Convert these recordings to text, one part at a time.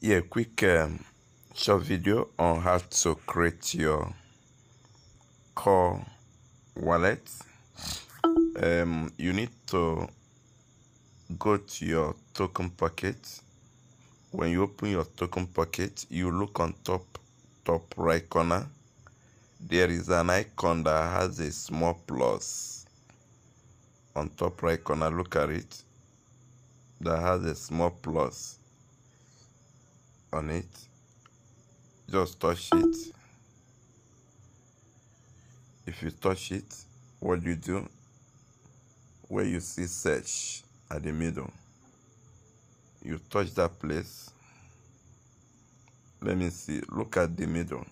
Yeah, quick short video on how to create your core wallet. You need to go to your token pocket. When you open your token pocket, you look on top right corner. There is an icon that has a small plus on top right corner. Look at it. That has a small plus on it. Just touch it. If you touch it, what you do, where you see search at the middle, you touch that place. Let me see, look at the middle.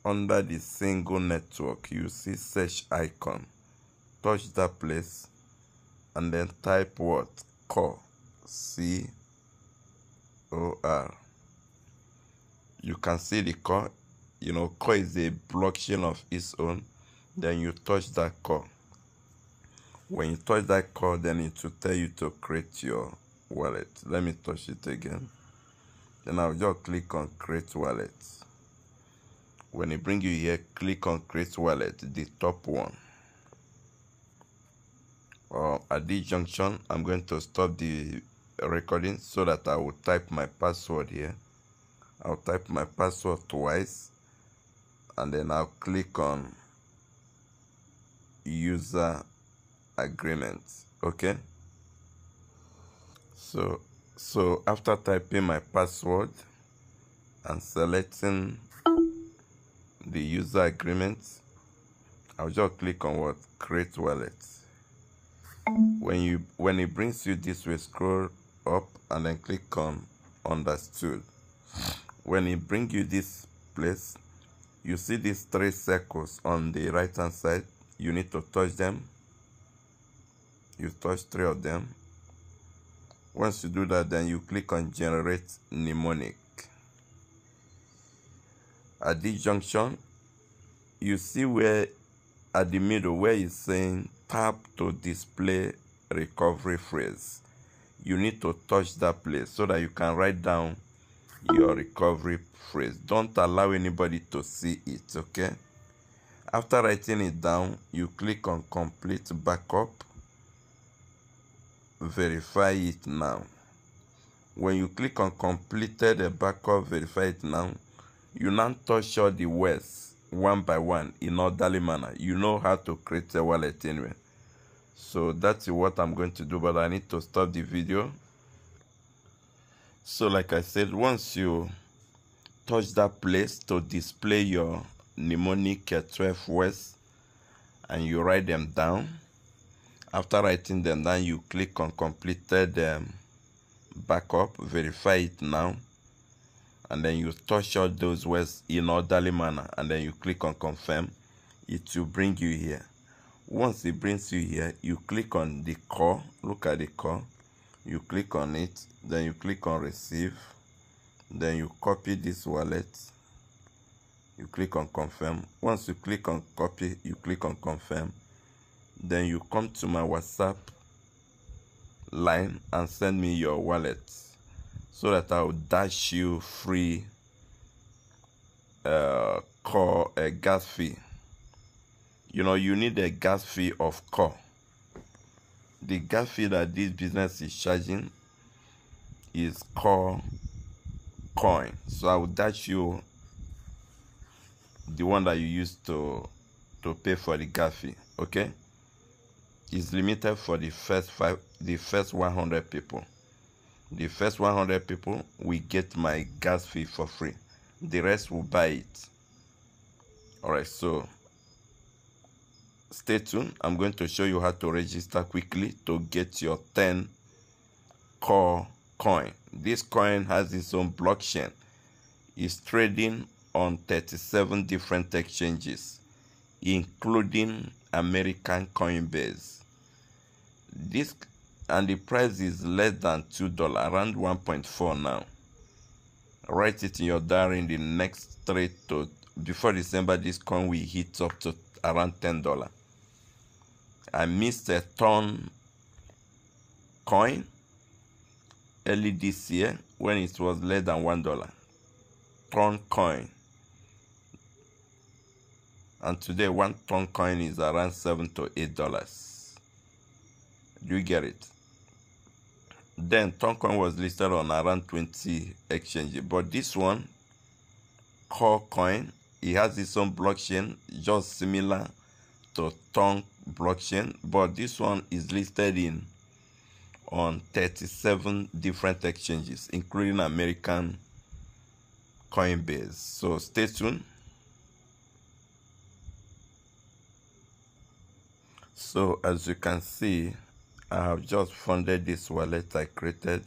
Under the single network, you see search icon. Touch that place and then type what? Core. C-O-R. You can see the core. You know, core is a blockchain of its own. Then you touch that core. When you touch that core, then it will tell you to create your wallet. Let me touch it again. Then I'll just click on create wallet. When it brings you here, click on create wallet, the top one. At this junction, I'm going to stop the recording so that I will type my password here. I'll type my password twice and then I'll click on user agreement. Okay, so after typing my password and selecting the user agreement, I'll just click on what? Create wallet. When it brings you this way, scroll up and then click on understood. When it brings you this place, you see these 3 circles on the right hand side. You need to touch them. You touch 3 of them. Once you do that, then you click on generate mnemonic. At this junction, you see where at the middle where it's saying tap to display recovery phrase. You need to touch that place so that you can write down your recovery phrase. Don't allow anybody to see it, okay? After writing it down, you click on complete backup. Verify it now. When you click on completed backup, verify it now, you now touch all the words one by one in orderly manner. You know how to create a wallet anyway. So that's what I'm going to do, but I need to stop the video. So like I said, once you touch that place to display your mnemonic 12 words and you write them down, after writing them down, you click on completed backup, verify it now, and then you touch all those words in orderly manner and then you click on confirm. It will bring you here. Once it brings you here, you click on the core. Look at the core. You click on it, then you click on receive, then you copy this wallet, you click on confirm. Once you click on copy, you click on confirm, then you come to my WhatsApp line and send me your wallet so that I will dash you free core gas fee. You know, you need a gas fee of core. The gas fee that this business is charging is core coin. So I will dash you the one that you use to pay for the gas fee. Okay, it's limited for the first 100 people. The first 100 people will get my gas fee for free. The rest will buy it. Alright, so stay tuned. I'm going to show you how to register quickly to get your 10 core coin. This coin has its own blockchain. It's trading on 37 different exchanges, including American Coinbase. And the price is less than $2, around 1.4 now. Write it in your diary. In the next before December, this coin will hit up to around $10. I missed a ton coin. early this year when it was less than $1. Ton coin. And today, one ton coin is around $7 to $8. Do you get it? Then ton coin was listed on around 20 exchanges. But this one, core coin, it has its own blockchain, just similar to ton blockchain. But this one is listed on 37 different exchanges, including American Coinbase. So stay tuned. So as you can see, I have just funded this wallet I created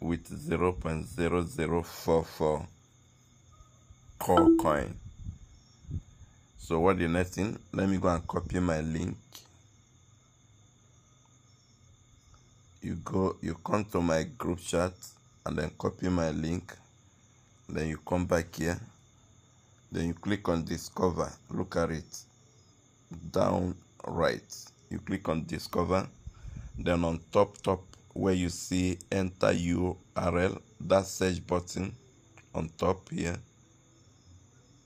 with 0.0044 core coin. So what the next thing? Let me go and copy my link. You come to my group chat and then copy my link. Then you come back here. Then you click on discover. Look at it. Down right. You click on discover. Then on top where you see enter URL, that search button on top here,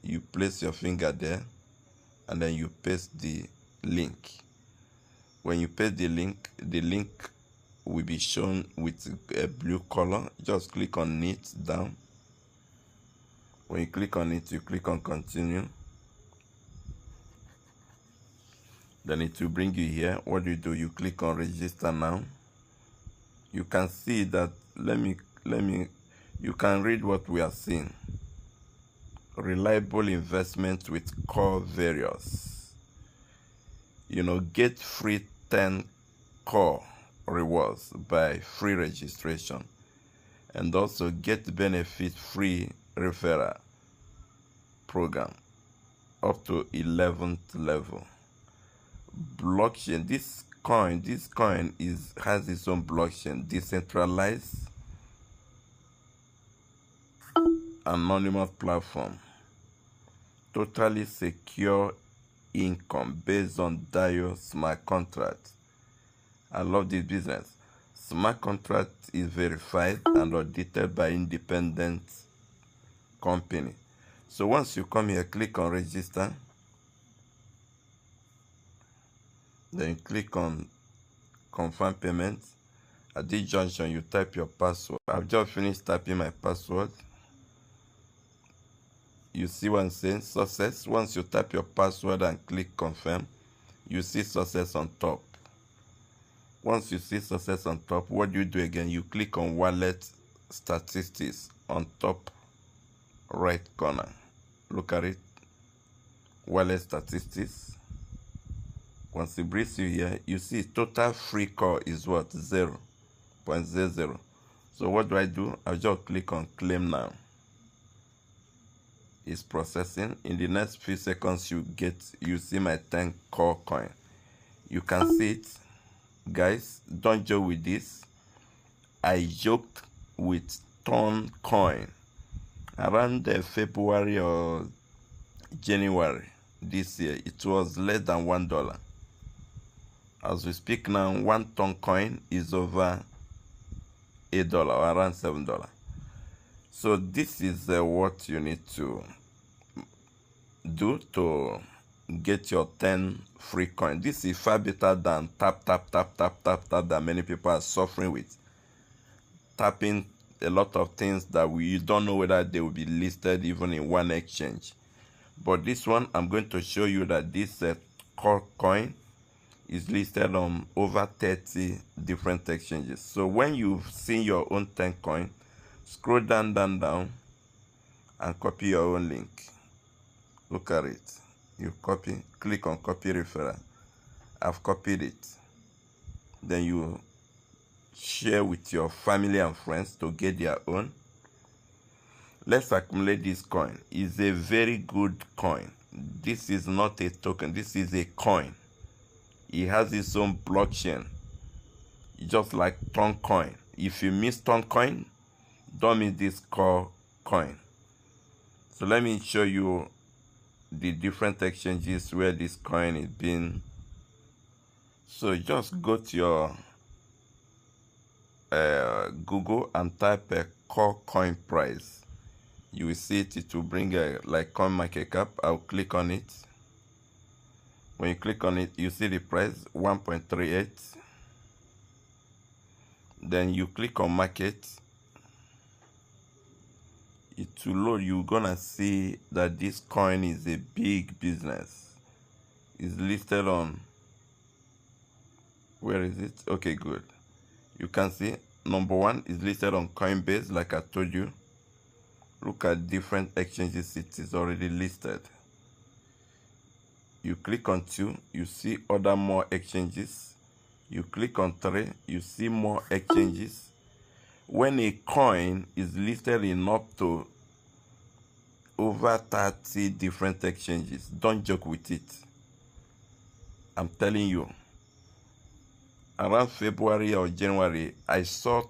you place your finger there and then you paste the link. When you paste the link will be shown with a blue color. Just click on it down. When you click on it, you click on continue. Then it will bring you here. What do? You click on register now. You can see that, you can read what we are seeing. Reliable investment with core various. Get free 10 core rewards by free registration. And also get benefit free referral program up to 11th level. Blockchain, this coin has its own blockchain, decentralized anonymous platform, totally secure income based on DAO smart contract. I love this business. Smart contract is verified and audited by independent company. So once you come here, click on register. Then you click on confirm payment. At this junction, you type your password. I've just finished typing my password. You see what I'm saying? Success. Once you type your password and click confirm, you see success on top. Once you see success on top, what do you do again? You click on wallet statistics on top right corner. Look at it. Wallet statistics. Once it brings you here, you see total free core is what? 0.00. So what do? I just click on claim now. It's processing. In the next few seconds, you see my 10 core coin. You can see it. Guys, don't joke with this. I joked with ton coin around February or January this year. It was less than $1. As we speak now, 1 ton coin is over $8 or around $7. So this is what you need to do to get your 10 free coin. This is far better than tap that many people are suffering with. Tapping a lot of things that you don't know whether they will be listed even in one exchange. But this one, I'm going to show you that this core coin is listed on over 30 different exchanges. So when you've seen your own 10 coin, scroll down and copy your own link. Look at it. You copy, click on copy referral. I've copied it. Then you share with your family and friends to get their own. Let's accumulate this coin. It's a very good coin. This is not a token. This is a coin. It has its own blockchain, just like ton coin. If you miss ton coin, don't miss this core coin. So let me show you the different exchanges where this coin is being. So just go to your Google and type a core coin price. You will see it. It will bring like coin market cap. I'll click on it. When you click on it, you see the price 1.38. Then you click on market. It will load. You're gonna see that this coin is a big business. It's listed on, where is it? Okay, good. You can see number 1 is listed on Coinbase, like I told you. Look at different exchanges it is already listed. You click on 2, you see other more exchanges. You click on 3, you see more exchanges. When a coin is listed in up to over 30 different exchanges, don't joke with it. I'm telling you. Around February or January, I saw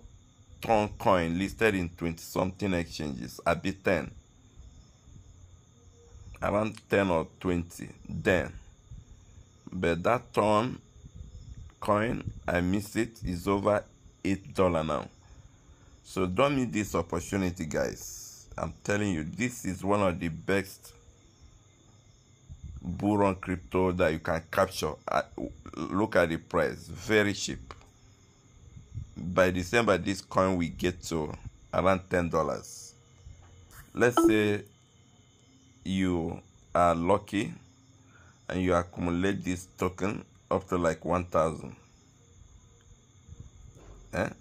ton coin listed in 20-something exchanges. I beat 10. Around 10 or 20 then. But that ton coin, I missed it, is over $8 now. So don't miss this opportunity, guys. I'm telling you, this is one of the best bull run crypto that you can capture. Look at the price, very cheap. By December, this coin will get to around $10. Let's say you are lucky and you accumulate this token up to like 1,000.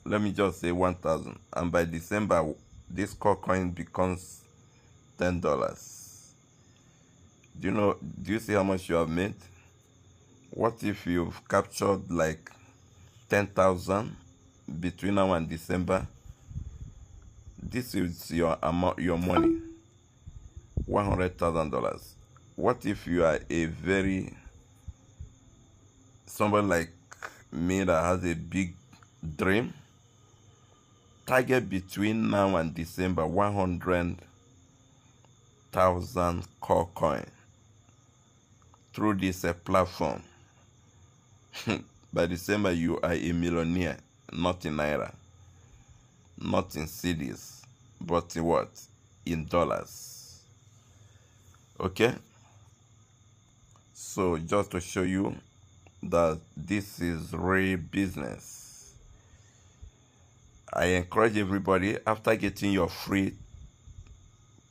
Let me just say 1,000, and by December this core coin becomes $10. Do you see how much you have made? What if you've captured like 10,000 between now and December? This is your amount, your money, $100,000. What if you are somebody like me that has a big dream? Target between now and December 100,000 core coin through this platform. By December, you are a millionaire, not in naira, not in cedis, but in what? In dollars. Okay? So just to show you that this is real business, I encourage everybody, after getting your free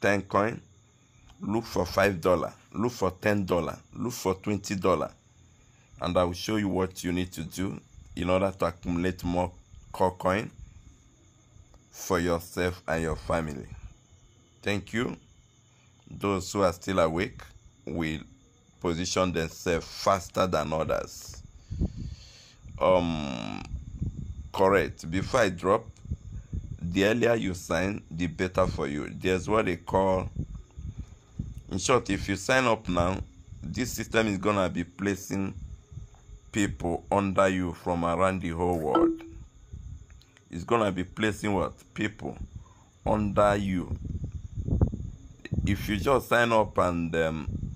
10 coin, look for $5, look for $10, look for $20, and I will show you what you need to do in order to accumulate more core coin for yourself and your family. Thank you. Those who are still awake will position themselves faster than others. Correct. Before I drop, the earlier you sign, the better for you. There's what they call, in short, if you sign up now, this system is gonna be placing people under you from around the whole world. It's gonna be placing what? People under you. If you just sign up and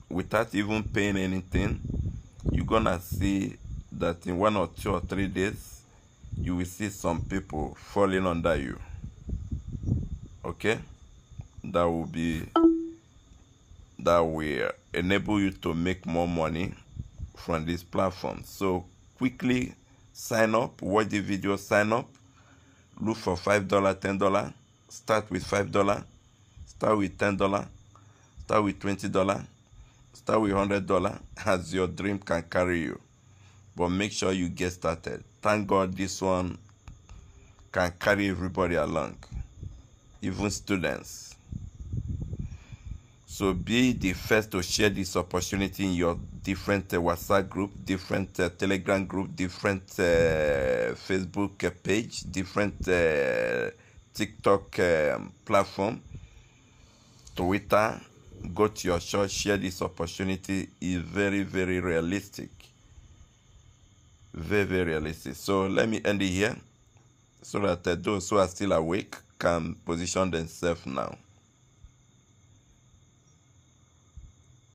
without even paying anything, you're gonna see that in 1 or 2 or 3 days, you will see some people falling under you. Okay? That will enable you to make more money from this platform. So quickly sign up, watch the video, sign up, look for $5, $10, start with $5, start with $10, start with $20, start with $100, as your dream can carry you. But make sure you get started. Thank God this one can carry everybody along, even students. So be the first to share this opportunity in your different WhatsApp group, different Telegram group, different Facebook page, different TikTok platform, Twitter. Go to your church, share this opportunity. Is very, very realistic. Very, very realistic. So let me end it here so that those who are still awake can position themselves now.